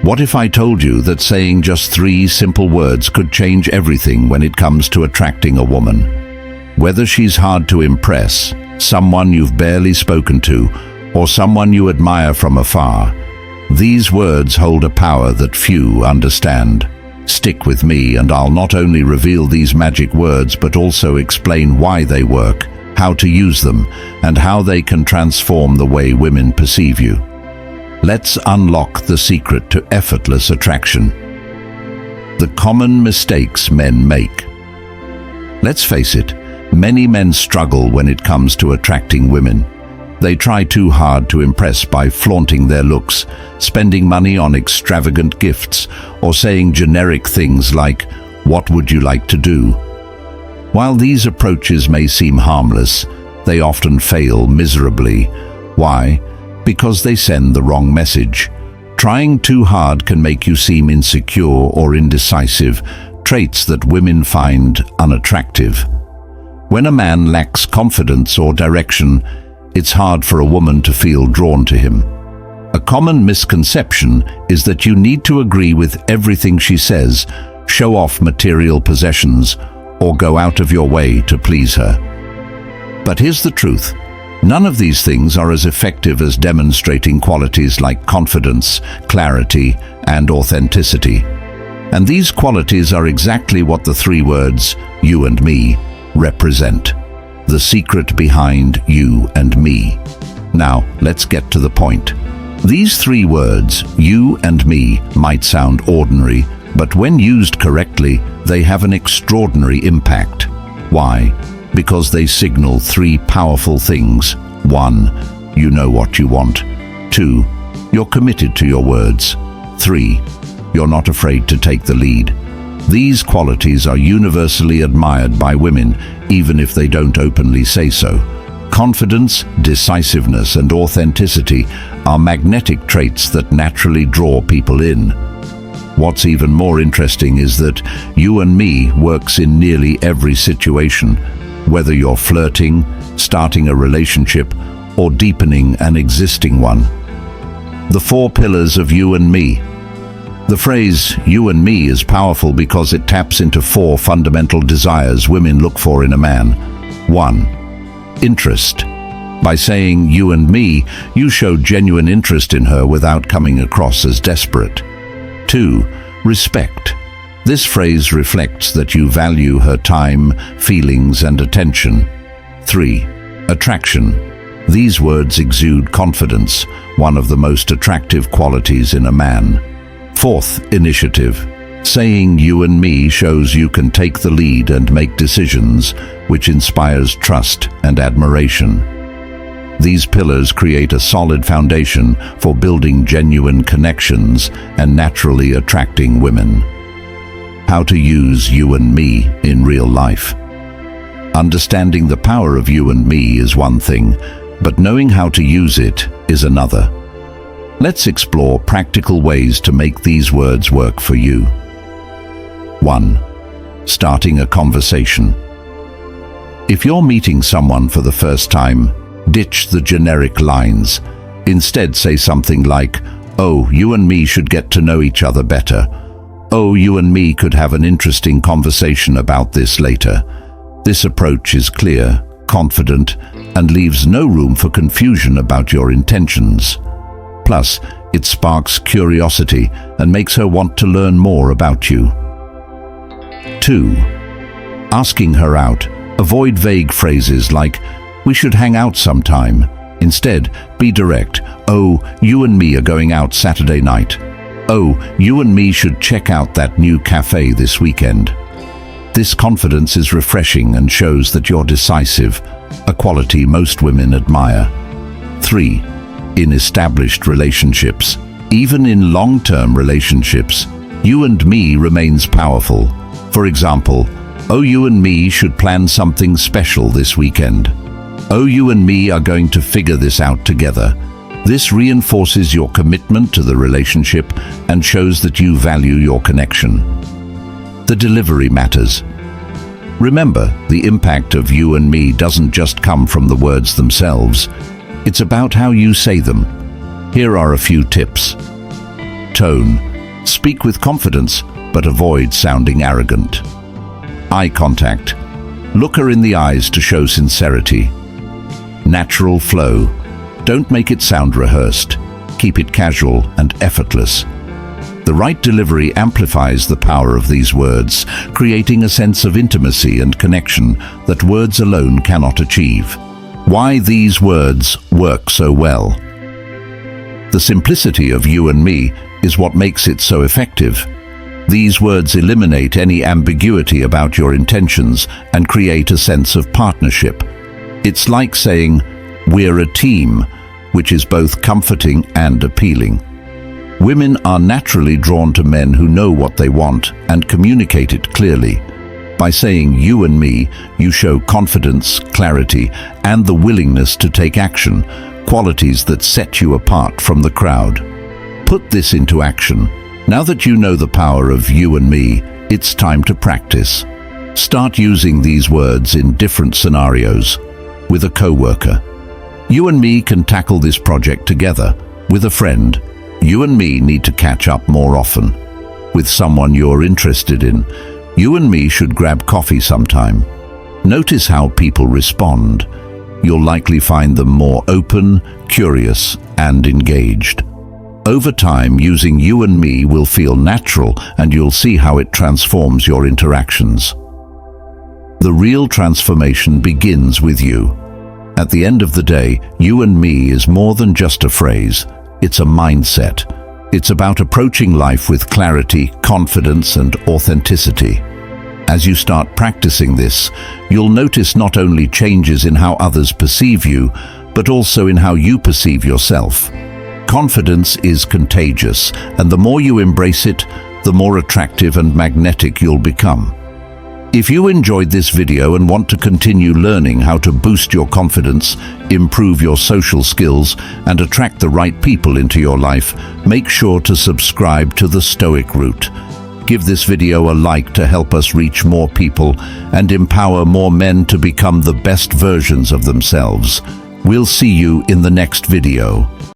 What if I told you that saying just 3 simple words could change everything when it comes to attracting a woman? Whether she's hard to impress, someone you've barely spoken to, or someone you admire from afar, these words hold a power that few understand. Stick with me and I'll not only reveal these magic words but also explain why they work, how to use them, and how they can transform the way women perceive you. Let's unlock the secret to effortless attraction. The common mistakes men make. Let's face it, many men struggle when it comes to attracting women. They try too hard to impress by flaunting their looks, spending money on extravagant gifts, or saying generic things like, "What would you like to do?" While these approaches may seem harmless, they often fail miserably. Why? Because they send the wrong message. Trying too hard can make you seem insecure or indecisive, traits that women find unattractive. When a man lacks confidence or direction, it's hard for a woman to feel drawn to him. A common misconception is that you need to agree with everything she says, show off material possessions, or go out of your way to please her. But here's the truth. None of these things are as effective as demonstrating qualities like confidence, clarity, and authenticity. And these qualities are exactly what the 3 words, "you and me," represent. The secret behind you and me. Now, let's get to the point. These 3 words, you and me, might sound ordinary, but when used correctly, they have an extraordinary impact. Why? Because they signal 3 powerful things. 1, you know what you want. 2, you're committed to your words. 3, you're not afraid to take the lead. These qualities are universally admired by women, even if they don't openly say so. Confidence, decisiveness, and authenticity are magnetic traits that naturally draw people in. What's even more interesting is that you and me works in nearly every situation, whether you're flirting, starting a relationship, or deepening an existing one. The 4 pillars of you and me. The phrase, you and me, is powerful because it taps into 4 fundamental desires women look for in a man. 1. Interest. By saying you and me, you show genuine interest in her without coming across as desperate. 2. Respect. This phrase reflects that you value her time, feelings, and attention. 3. Attraction. These words exude confidence, one of the most attractive qualities in a man. 4th, initiative. Saying you and me shows you can take the lead and make decisions, which inspires trust and admiration. These pillars create a solid foundation for building genuine connections and naturally attracting women. How to use you and me in real life. Understanding the power of you and me is one thing, but knowing how to use it is another. Let's explore practical ways to make these words work for you. 1. Starting a conversation. If you're meeting someone for the first time, ditch the generic lines. Instead, say something like, "Oh, you and me should get to know each other better." "Oh, you and me could have an interesting conversation about this later." This approach is clear, confident, and leaves no room for confusion about your intentions. Plus, it sparks curiosity and makes her want to learn more about you. 2. Asking her out. Avoid vague phrases like, "We should hang out sometime." Instead, be direct. "Oh, you and me are going out Saturday night." "Oh, you and me should check out that new cafe this weekend." This confidence is refreshing and shows that you're decisive, a quality most women admire. 3. In established relationships. Even in long-term relationships, you and me remains powerful. For example, "Oh, you and me should plan something special this weekend." "Oh, you and me are going to figure this out together." This reinforces your commitment to the relationship and shows that you value your connection. The delivery matters. Remember, the impact of you and me doesn't just come from the words themselves. It's about how you say them. Here are a few tips. Tone. Speak with confidence, but avoid sounding arrogant. Eye contact. Look her in the eyes to show sincerity. Natural flow. Don't make it sound rehearsed. Keep it casual and effortless. The right delivery amplifies the power of these words, creating a sense of intimacy and connection that words alone cannot achieve. Why these words work so well. The simplicity of "you and me" is what makes it so effective. These words eliminate any ambiguity about your intentions and create a sense of partnership. It's like saying, "We're a team," which is both comforting and appealing. Women are naturally drawn to men who know what they want and communicate it clearly. By saying "you and me," you show confidence, clarity, and the willingness to take action, qualities that set you apart from the crowd. Put this into action. Now that you know the power of "you and me," it's time to practice. Start using these words in different scenarios. With a coworker, "You and me can tackle this project together." With a friend, "You and me need to catch up more often." With someone you're interested in, "You and me should grab coffee sometime." Notice how people respond. You'll likely find them more open, curious, and engaged. Over time, using "you and me" will feel natural, and you'll see how it transforms your interactions. The real transformation begins with you. At the end of the day, "you and me" is more than just a phrase. It's a mindset. It's about approaching life with clarity, confidence, and authenticity. As you start practicing this, you'll notice not only changes in how others perceive you, but also in how you perceive yourself. Confidence is contagious, and the more you embrace it, the more attractive and magnetic you'll become. If you enjoyed this video and want to continue learning how to boost your confidence, improve your social skills, and attract the right people into your life, make sure to subscribe to the Stoic Route. Give this video a like to help us reach more people and empower more men to become the best versions of themselves. We'll see you in the next video.